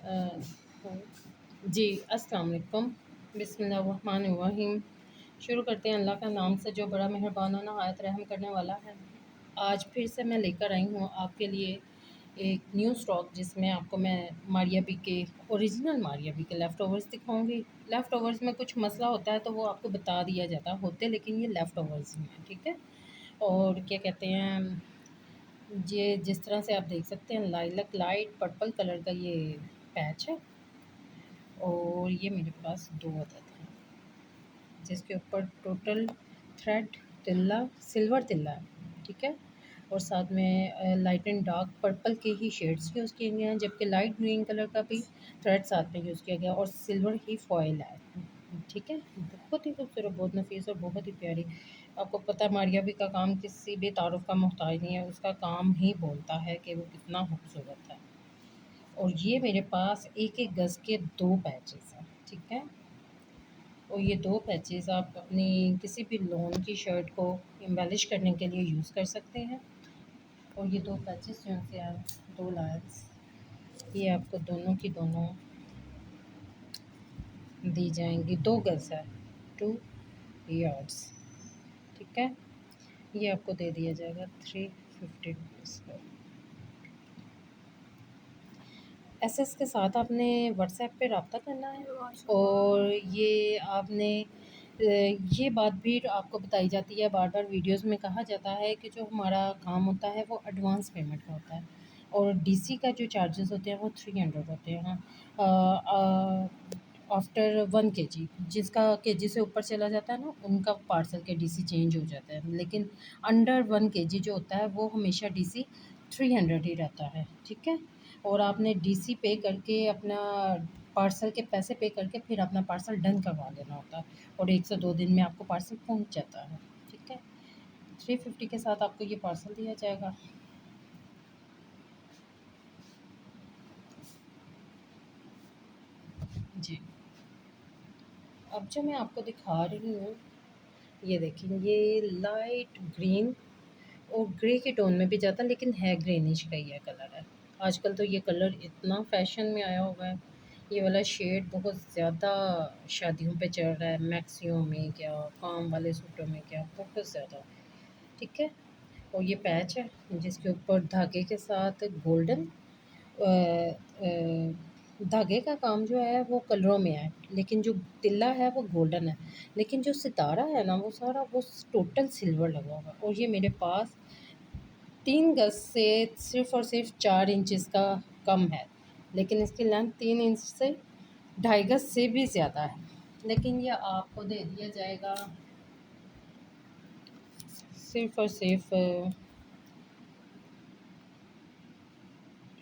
अ, जी, अस्सलाम वालेकुम। बिस्मिल्लाहिर्रहमानिर्रहीम। शुरू करते हैं अल्लाह का नाम से जो बड़ा मेहरबान और नहायत रहम करने वाला है। आज फिर से मैं लेकर आई हूँ आपके लिए एक न्यू स्टॉक जिसमें आपको मैं मारिया बी के ओरिजिनल मारिया बी के लेफ़्ट ओवर्स दिखाऊँगी। लेफ़्ट ओवर्स में कुछ मसला होता है तो वो आपको बता दिया जाता है, होते लेकिन ये लेफ़्ट ओवर्स ही हैं, ठीक है? और क्या कहते हैं, ये जिस तरह से आप देख सकते हैं लाइलक लाइट पर्पल कलर का ये पैच है और ये मेरे पास 2 अदद हैं, जिसके ऊपर टोटल थ्रेड तिल्ला सिल्वर तिल्ला है, ठीक है? और साथ में लाइट एंड डार्क पर्पल के ही शेड्स यूज़ किए गए हैं, जबकि लाइट ग्रीन कलर का भी थ्रेड साथ में यूज़ किया गया और सिल्वर ही फॉयल है, ठीक है? बहुत ही खूबसूरत, बहुत नफ़ीस और बहुत ही प्यारी। आपको पता है मारिया बी का काम किसी भी तारुफ़ का मोहताज नहीं है, उसका काम ही बोलता है कि वो कितना खूबसूरत है। और ये मेरे पास 1-1 गज़ के 2 पैचेज़ हैं, ठीक है? और ये 2 पैचेज़ आप अपनी किसी भी लॉन की शर्ट को एम्बेलिश करने के लिए यूज़ कर सकते हैं। और ये 2 पैचेज़ जो हैं से आप 2 लाइन्स ये आपको दोनों की दोनों दी जाएँगी। 2 गज़ है, 2 यार्ड्स, ठीक है? ये आपको दे दिया जाएगा 350 रुपीज़ का। एसएस के साथ आपने व्हाट्सएप पे रब्ता करना है और ये आपने ये बात भी आपको बताई जाती है, बार-बार वीडियोज़ में कहा जाता है कि जो हमारा काम होता है वो एडवांस पेमेंट का होता है और डीसी का जो चार्जेस होते हैं वो 300 होते हैं। आफ्टर 1 केजी जिसका केजी से ऊपर चला जाता है ना, उनका पार्सल के डीसी चेंज हो जाता है, लेकिन अंडर 1 केजी जो होता है वो हमेशा डीसी 300 ही रहता है, ठीक है? और आपने डीसी पे करके अपना पार्सल के पैसे पे करके फिर अपना पार्सल डन करवा लेना होता है और 1 से 2 दिन में आपको पार्सल पहुँच जाता है, ठीक है? 350 के साथ आपको ये पार्सल दिया जाएगा। जी। अब जो मैं आपको दिखा रही हूँ, ये देखिए, ये लाइट ग्रीन और ग्रे के टोन में भी जाता है, लेकिन है ग्रीनिश का ये कलर है। आजकल तो ये कलर इतना फ़ैशन में आया हुआ है, ये वाला शेड बहुत ज़्यादा शादियों पे चल रहा है, मैक्सियों में क्या, काम वाले सूटों में क्या, बहुत ज़्यादा, ठीक है? और ये पैच है जिसके ऊपर धागे के साथ गोल्डन धागे का काम जो है वो कलरों में है, लेकिन जो तिल्ला है वो गोल्डन है, लेकिन जो सितारा है ना वो सारा वो टोटल सिल्वर लगा हुआ है और ये मेरे पास 3 गज़ से सिर्फ़ और सिर्फ़ 4 इंचेस का कम है, लेकिन इसकी लेंथ 3 इंच से 2.5 गज़ से भी ज़्यादा है, लेकिन ये आपको दे दिया जाएगा सिर्फ़ और सिर्फ़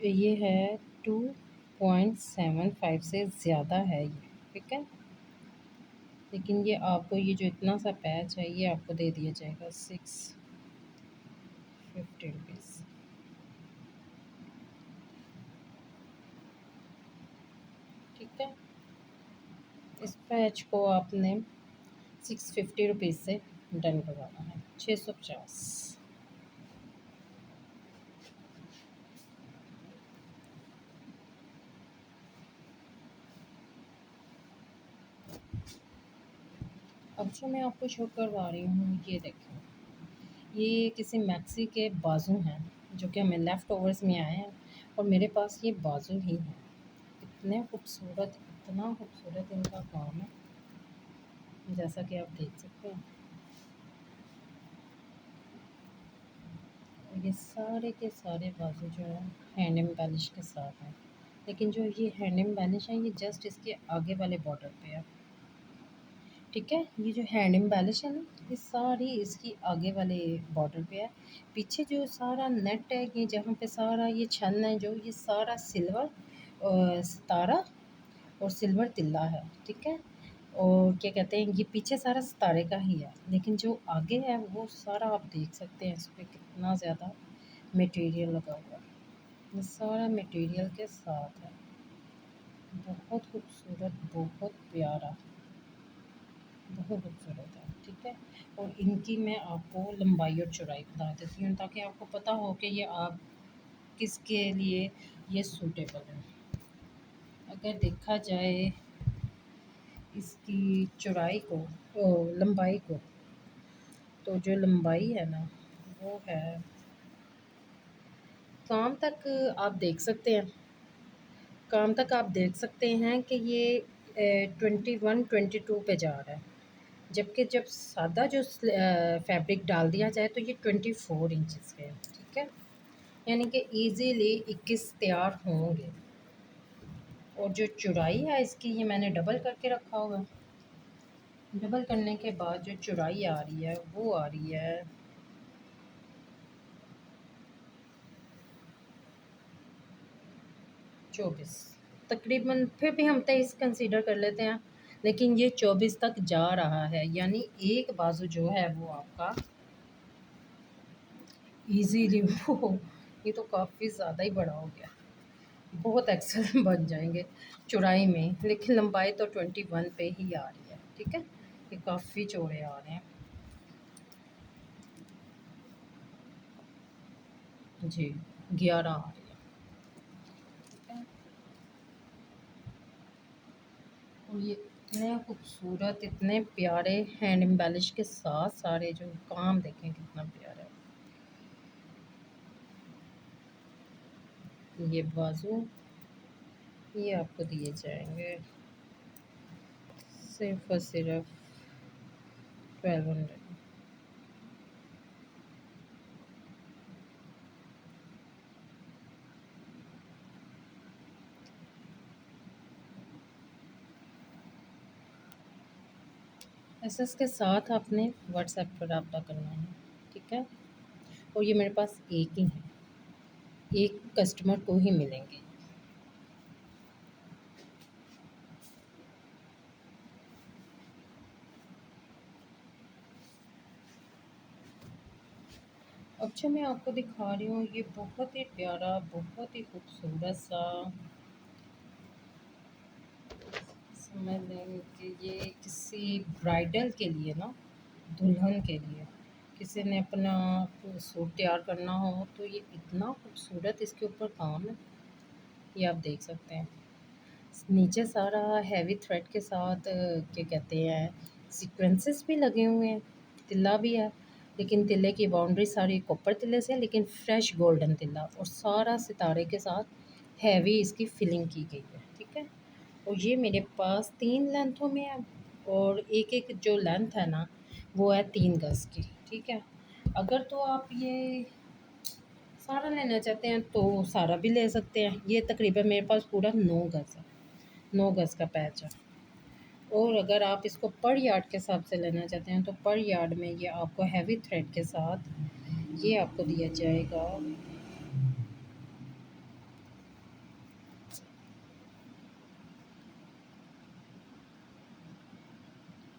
ये है 2.75 से ज़्यादा है ये, ठीक है? लेकिन ये आपको ये जो इतना सा पैच है ये आपको दे दिया जाएगा 650 रुपीज़, ठीक है? इस पैच को आपने 650 रुपीज़ से डन करवाना है, 650। अब जो मैं आपको शो करवा रही हूँ ये देखें, ये किसी मैक्सी के बाजू हैं जो कि हमें लेफ़्ट ओवर्स में आए हैं और मेरे पास ये बाजू ही हैं। इतने खूबसूरत, इतना खूबसूरत इनका काम है, जैसा कि आप देख सकते हैं। और ये सारे के सारे बाजू जो हैं हैंड एम्बेलिश के साथ हैं, लेकिन जो ये हैंड एम्बेलिश है ये जस्ट इसके आगे वाले बॉर्डर पे है, ठीक है? ये जो हैंड एम्बेलिश है ना, ये सारी इसकी आगे वाले बॉर्डर पे है। पीछे जो सारा नेट है, ये जहाँ पे सारा ये छन है जो, ये सारा सिल्वर सितारा और सिल्वर तिल्ला है, ठीक है? और क्या कहते हैं, ये पीछे सारा सितारे का ही है, लेकिन जो आगे है वो सारा आप देख सकते हैं, इस पे कितना ज़्यादा मटेरियल लगा हुआ है। ये सारा मटेरियल के साथ है। बहुत खूबसूरत, बहुत प्यारा, बहुत खूबसूरत है, ठीक है? और इनकी मैं आपको लंबाई और चौड़ाई बता देती हूँ ताकि आपको पता हो कि ये आप किसके लिए ये सूटेबल है। अगर देखा जाए इसकी चौड़ाई को, लंबाई को, तो जो लंबाई है ना वो है, काम तक आप देख सकते हैं, काम तक आप देख सकते हैं कि ये 21-22 पे जा रहा है। जबकि जब सादा जो फैब्रिक डाल दिया जाए तो ये 24 इंचज़ के है, ठीक है। यानी कि ईज़िली 21 तैयार होंगे। और जो चौड़ाई है इसकी, ये मैंने डबल करके रखा हुआ है। डबल करने के बाद जो चौड़ाई आ रही है वो आ रही है 24। तकरीबन फिर भी हम 23 कंसीडर कर लेते हैं, लेकिन ये 24 तक जा रहा है। यानी एक बाजू जो है वो आपका इजीली वो, ये तो काफ़ी ज़्यादा ही बड़ा हो गया, बहुत एक्सेल बन जाएंगे चौड़ाई में, लेकिन लंबाई तो 21 पे ही आ रही है, ठीक है। ये काफ़ी चौड़े आ रहे हैं जी, 11 आ रही है, ठीक है। और ये इतने खूबसूरत, इतने प्यारे हैंड एम्बेलिश के साथ सारे जो काम देखें कितना प्यारा है। ये बाजू, ये आपको दिए जाएंगे सिर्फ और सिर्फ 1200। ऐसे इसके साथ आपने व्हाट्सएप पर रब्ता करना है, ठीक है। और ये मेरे पास एक ही है, एक कस्टमर को ही मिलेंगे। अब जो मैं आपको दिखा रही हूँ ये बहुत ही प्यारा, बहुत ही खूबसूरत सा, समझ लें कि ये किसी ब्राइडल के लिए ना, दुल्हन के लिए किसी ने अपना सूट तैयार करना हो तो ये इतना खूबसूरत इसके ऊपर काम है, ये आप देख सकते हैं। नीचे सारा हैवी थ्रेड के साथ क्या कहते हैं, सीक्वेंसेस भी लगे हुए हैं, तिल्ला भी है, लेकिन तिल्ले की बाउंड्री सारी कॉपर तिल्ले से है, लेकिन फ्रेश गोल्डन तिल्ला, और सारा सितारे के साथ हैवी इसकी फिलिंग की गई है, ठीक है। और ये मेरे पास 3 लेंथों में है, और एक-एक जो लेंथ है ना वो है 3 गज़ की, ठीक है। अगर तो आप ये सारा लेना चाहते हैं तो सारा भी ले सकते हैं। ये तकरीबन मेरे पास पूरा 9 गज़ है, 9 गज़ का पैच है। और अगर आप इसको पर यार्ड के हिसाब से लेना चाहते हैं तो पर यार्ड में ये आपको हैवी थ्रेड के साथ ये आपको दिया जाएगा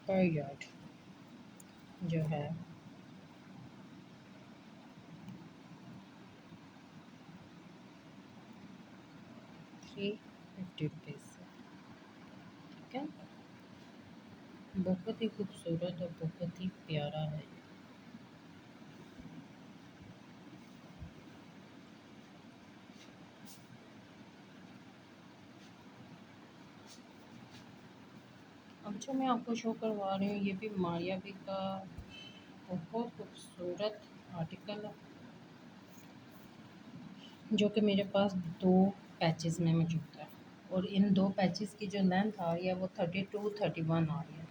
पर यार्ड जो है 350 रुपीज़ से, ठीक है। बहुत ही खूबसूरत और बहुत ही प्यारा है। अब जो मैं आपको शो करवा रही हूँ ये भी मारिया बी का बहुत खूबसूरत आर्टिकल है, जो कि मेरे पास 2 पैचेज़ में मौजूद है। और इन 2 पैचेज़ की जो लेंथ आ रही है वो 32-31 आ रही है।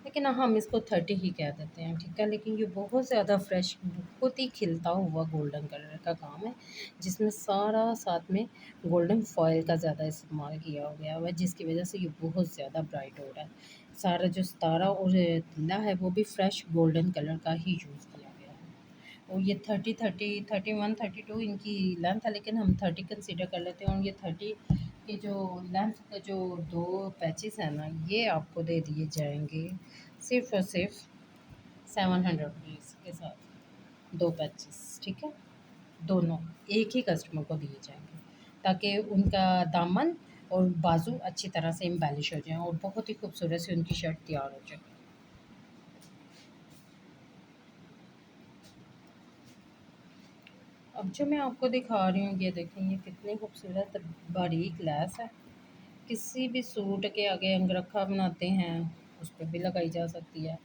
लेकिन हम इसको 30 ही कह देते हैं, ठीक है। लेकिन ये बहुत ज़्यादा फ्रेश, बहुत ही खिलता हुआ गोल्डन कलर का काम है, जिसमें सारा साथ में गोल्डन फॉयल का ज़्यादा इस्तेमाल किया गया हुआ है, जिसकी वजह से ये बहुत ज़्यादा ब्राइट हो रहा है। सारा जो सितारा और तिल्ला है वो भी फ्रेश गोल्डन कलर का ही यूज़ किया गया है। और ये 31-32 इनकी लेंथ है, लेकिन हम 30 कंसीडर कर लेते हैं। और ये 30 के जो लेंथ का जो 2 पैचेस हैं ना, ये आपको दे दिए जाएंगे सिर्फ़ और सिर्फ 700 रुपीज़ के साथ, 2 पैचेस, ठीक है। दोनों एक ही कस्टमर को दिए जाएंगे, ताकि उनका दामन और बाजू अच्छी तरह से एम्बेलिश हो जाएँ और बहुत ही खूबसूरत सी उनकी शर्ट तैयार हो जाए। अब जो मैं आपको दिखा रही हूँ ये देखें, ये कितनी खूबसूरत बारीक लैस है, किसी भी सूट के आगे अंगरखा बनाते हैं उस पर भी लगाई जा सकती है।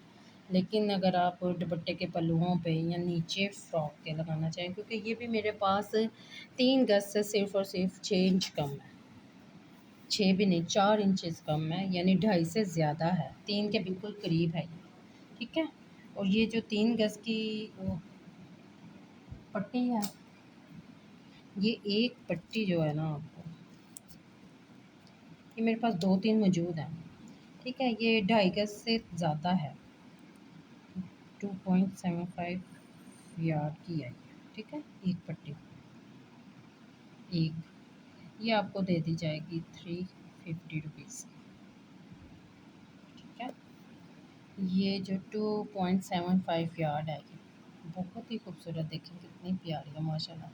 लेकिन अगर आप दुपट्टे के पल्लुओं पे या नीचे फ्रॉक के लगाना चाहें, क्योंकि ये भी मेरे पास 3 गज से सिर्फ़ और सिर्फ 6 इंच कम है। 6 भी नहीं, 4 इंचेस कम है, यानी 2.5 से ज़्यादा है, 3 के बिल्कुल करीब है ये, ठीक है। और ये जो 3 गज की पट्टी है, ये एक पट्टी जो है ना आपको, ये मेरे पास 2-3 मौजूद हैं, ठीक है। ये 2.5 गज से ज़्यादा है, 2.75 यार्ड की है ये, ठीक है। एक पट्टी, एक, ये आपको दे दी जाएगी 350 रुपीज़ की, ठीक है। ये जो 2.75 यार्ड है, ये बहुत ही खूबसूरत, देखें कितनी प्यारी है माशाल्लाह,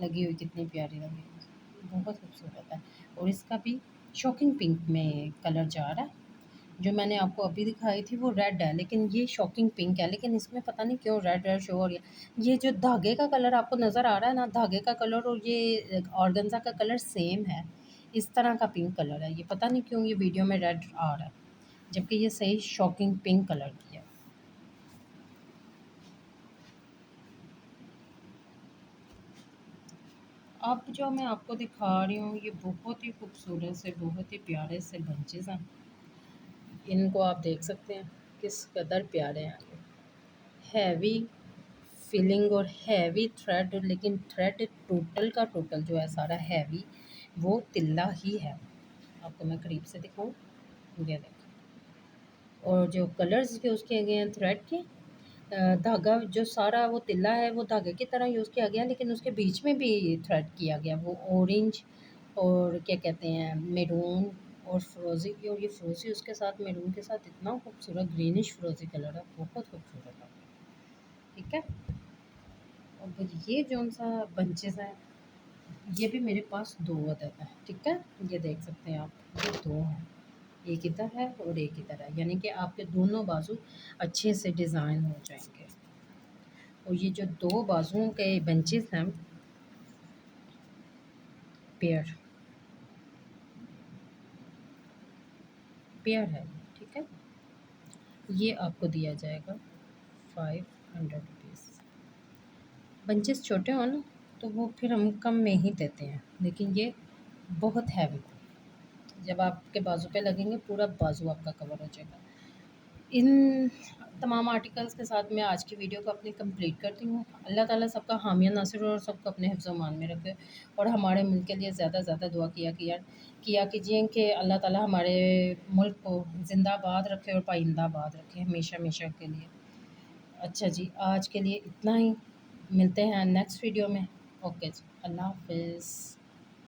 लगी हुई कितनी प्यारी लगी हुई, बहुत खूबसूरत है। और इसका भी शॉकिंग पिंक में कलर जा रहा है। जो मैंने आपको अभी दिखाई थी वो रेड है, लेकिन ये शॉकिंग पिंक है, लेकिन इसमें पता नहीं क्यों रेड रेड शो हो रही है। ये जो धागे का कलर आपको नज़र आ रहा है ना, धागे का कलर और ये ऑर्गेन्जा का कलर सेम है, इस तरह का पिंक कलर है। ये पता नहीं क्यों ये वीडियो में रेड आ रहा है, जबकि ये सही शॉकिंग पिंक कलर की है। अब जो मैं आपको दिखा रही हूँ ये बहुत ही खूबसूरत से, बहुत ही प्यारे से बंचेस हैं। इनको आप देख सकते हैं किस कदर प्यारे हैं ये, हैवी फीलिंग और हैवी थ्रेड, लेकिन थ्रेड टोटल का टोटल जो है सारा हैवी, वो तिल्ला ही है। आपको मैं करीब से दिखाऊं, ये देखो। और जो कलर्स के उसके गए हैं थ्रेड के, धागा जो सारा वो तिल्ला है वो धागे की तरह यूज़ किया गया, लेकिन उसके बीच में भी थ्रेड किया गया, वो ऑरेंज और क्या कहते हैं मैरून और फ़िरोज़ी की, और ये फ़िरोज़ी उसके साथ मैरून के साथ इतना खूबसूरत ग्रीनिश फ़िरोज़ी कलर है, बहुत खूबसूरत है, ठीक है। और ये जौन-सा बंचेस हैं, ये भी मेरे पास 2 अदद हैं, ठीक है। ये देख सकते हैं आप, ये 2 हैं, एक इधर है और एक इधर है, यानी कि आपके दोनों बाजू अच्छे से डिज़ाइन हो जाएँगे। और ये जो 2 बाजुओं के बंचेस हैं, पेयर पेयर है, ठीक है। ये आपको दिया जाएगा 500 रुपीज़। बंचेस छोटे हो ना तो वो फिर हम कम में ही देते हैं, लेकिन ये बहुत हैवी, जब आपके बाजू पे लगेंगे पूरा बाजू आपका कवर हो जाएगा। इन तमाम आर्टिकल्स के साथ मैं आज की वीडियो को अपनी कंप्लीट करती हूँ। अल्लाह ताला सबका हामिया नासिर और सबको अपने हिफ्ज़ व मान में रखे, और हमारे मुल्क के लिए ज़्यादा से ज़्यादा दुआ किया कीजिए कि अल्लाह ताला हमारे मुल्क को ज़िंदाबाद रखे और पाइंदाबाद रखे हमेशा हमेशा के लिए। अच्छा जी, आज के लिए इतना ही, मिलते हैं नेक्स्ट वीडियो में। ओके जी, अल्लाह हाफ़िज़।